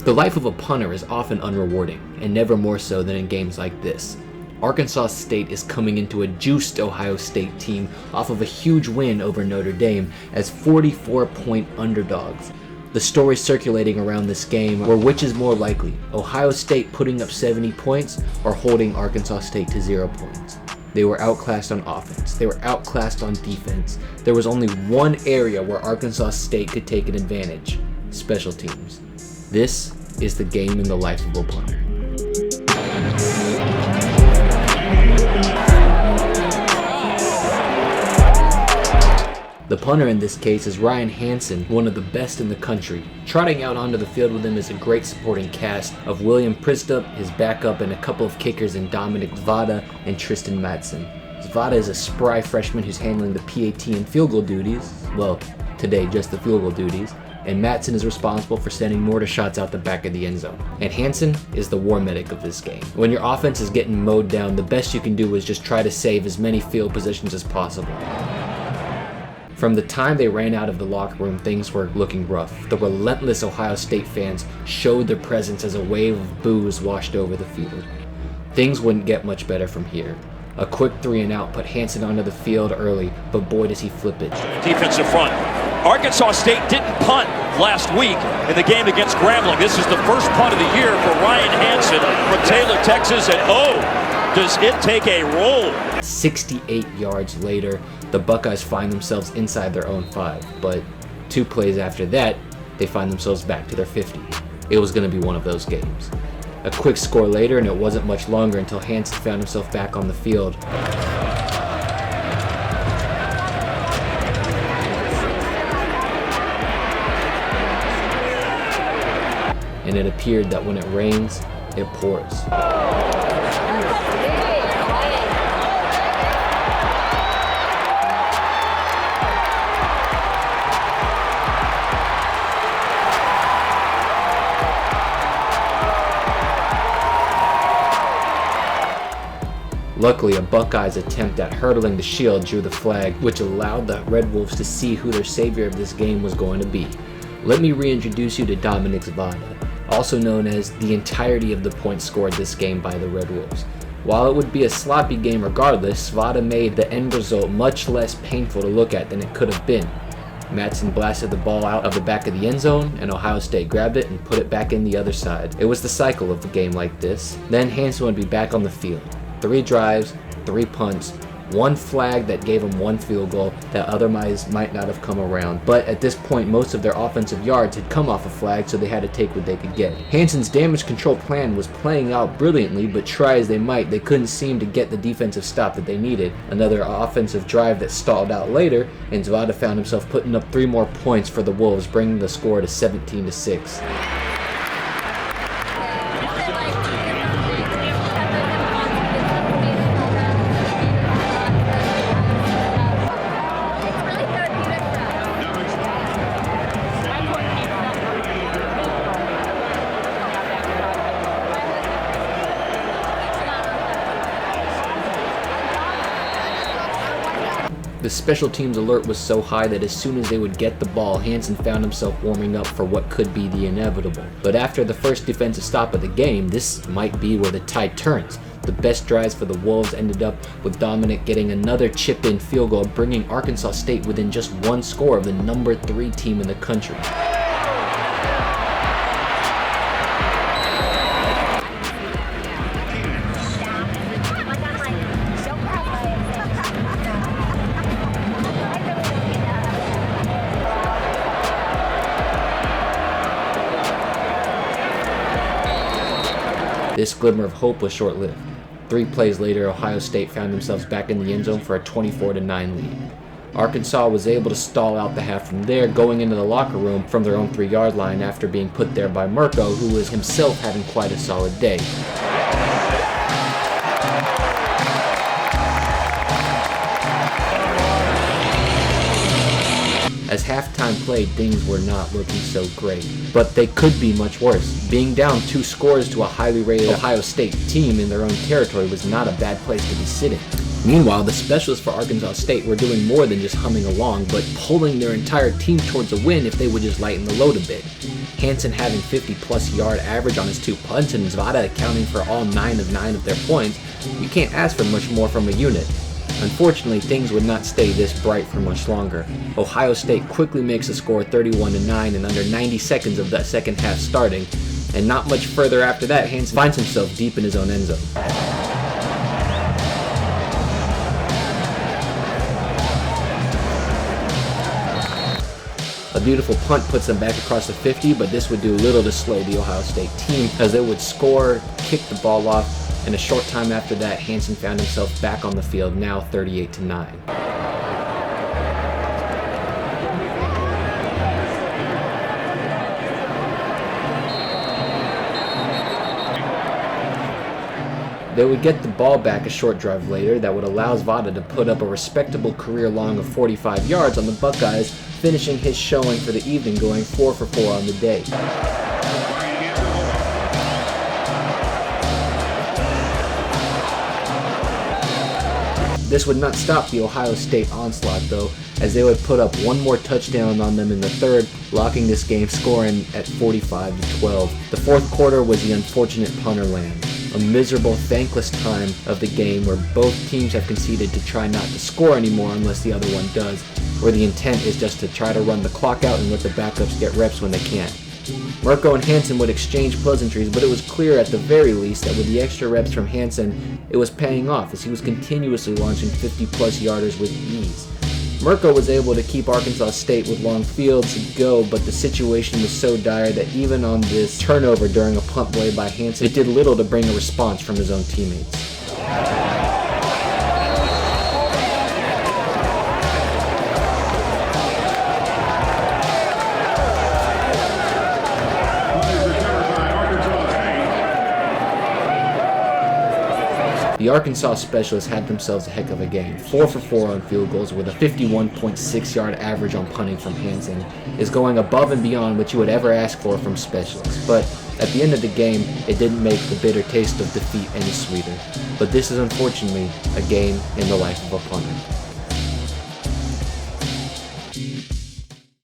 The life of a punter is often unrewarding, and never more so than in games like this. Arkansas State is coming into a juiced Ohio State team off of a huge win over Notre Dame as 44-point underdogs. The stories circulating around this game were which is more likely, Ohio State putting up 70 points or holding Arkansas State to 0 points. They were outclassed on offense. They were outclassed on defense. There was only one area where Arkansas State could take an advantage: special teams. This is the game in the life of a punter. The punter in this case is Ryan Hanson, one of the best in the country. Trotting out onto the field with him is a great supporting cast of William Pristup, his backup, and a couple of kickers in Dominic Zvada and Tristan Madsen. Zvada is a spry freshman who's handling the PAT and field goal duties. Well, today just the field goal duties. And Madsen is responsible for sending mortar shots out the back of the end zone. And Hanson is the war medic of this game. When your offense is getting mowed down, the best you can do is just try to save as many field positions as possible. From the time they ran out of the locker room, things were looking rough. The relentless Ohio State fans showed their presence as a wave of boos washed over the field. Things wouldn't get much better from here. A quick 3-and-out put Hanson onto the field early, but boy does he flip it. Defensive front. Arkansas State didn't punt last week in the game against Grambling. This is the first punt of the year for Ryan Hanson from Taylor, Texas, and does it take a roll? 68 yards later, the Buckeyes find themselves inside their own 5, but 2 plays after that, they find themselves back to their 50. It was going to be one of those games. A quick score later, and it wasn't much longer until Hanson found himself back on the field. And it appeared that when it rains, it pours. Luckily, a Buckeyes attempt at hurdling the shield drew the flag, which allowed the Red Wolves to see who their savior of this game was going to be. Let me reintroduce you to Dominic Zvada, also known as the entirety of the points scored this game by the Red Wolves. While it would be a sloppy game regardless, Zvada made the end result much less painful to look at than it could have been. Madsen blasted the ball out of the back of the end zone, and Ohio State grabbed it and put it back in the other side. It was the cycle of a game like this. Then Hanson would be back on the field. 3 drives, 3 punts, 1 flag that gave them 1 field goal that otherwise might not have come around. But at this point, most of their offensive yards had come off a flag, so they had to take what they could get. Hanson's damage control plan was playing out brilliantly, but try as they might, they couldn't seem to get the defensive stop that they needed. Another offensive drive that stalled out later, and Zvada found himself putting up 3 more points for the Wolves, bringing the score to 17-6. The special teams alert was so high that as soon as they would get the ball, Hanson found himself warming up for what could be the inevitable. But after the first defensive stop of the game, this might be where the tide turns. The best drives for the Wolves ended up with Dominic getting another chip-in field goal, bringing Arkansas State within just 1 score of the number 3 team in the country. This glimmer of hope was short-lived. 3 plays later, Ohio State found themselves back in the end zone for a 24-9 lead. Arkansas was able to stall out the half from there, going into the locker room from their own 3-yard line after being put there by Mirko, who was himself having quite a solid day. As halftime played, things were not looking so great, but they could be much worse. Being down 2 scores to a highly rated Ohio State team in their own territory was not a bad place to be sitting. Meanwhile, the specialists for Arkansas State were doing more than just humming along, but pulling their entire team towards a win if they would just lighten the load a bit. Hanson having 50-plus yard average on his 2 punts and Zvada accounting for all 9 of their points, you can't ask for much more from a unit. Unfortunately, things would not stay this bright for much longer. Ohio State quickly makes the score 31-9 in under 90 seconds of that second half starting, and not much further after that, Hanson finds himself deep in his own end zone. A beautiful punt puts them back across the 50, but this would do little to slow the Ohio State team as they would score, kick the ball off, and a short time after that, Hanson found himself back on the field, now 38-9. They would get the ball back a short drive later that would allow Zvada to put up a respectable career long of 45 yards on the Buckeyes, finishing his showing for the evening going 4 for 4 on the day. This would not stop the Ohio State onslaught though, as they would put up one more touchdown on them in the third, locking this game scoring at 45-12. The fourth quarter was the unfortunate punter land. A miserable, thankless time of the game where both teams have conceded to try not to score anymore unless the other one does, where the intent is just to try to run the clock out and let the backups get reps when they can. Mirko and Hanson would exchange pleasantries, but it was clear at the very least that with the extra reps from Hanson, it was paying off as he was continuously launching 50-plus yarders with ease. Mirko was able to keep Arkansas State with long fields to go, but the situation was so dire that even on this turnover during a punt play by Hanson, it did little to bring a response from his own teammates. The Arkansas specialists had themselves a heck of a game. 4 for 4 on field goals with a 51.6 yard average on punting from Hanson is going above and beyond what you would ever ask for from specialists. But at the end of the game, it didn't make the bitter taste of defeat any sweeter. But this is unfortunately a game in the life of a punter.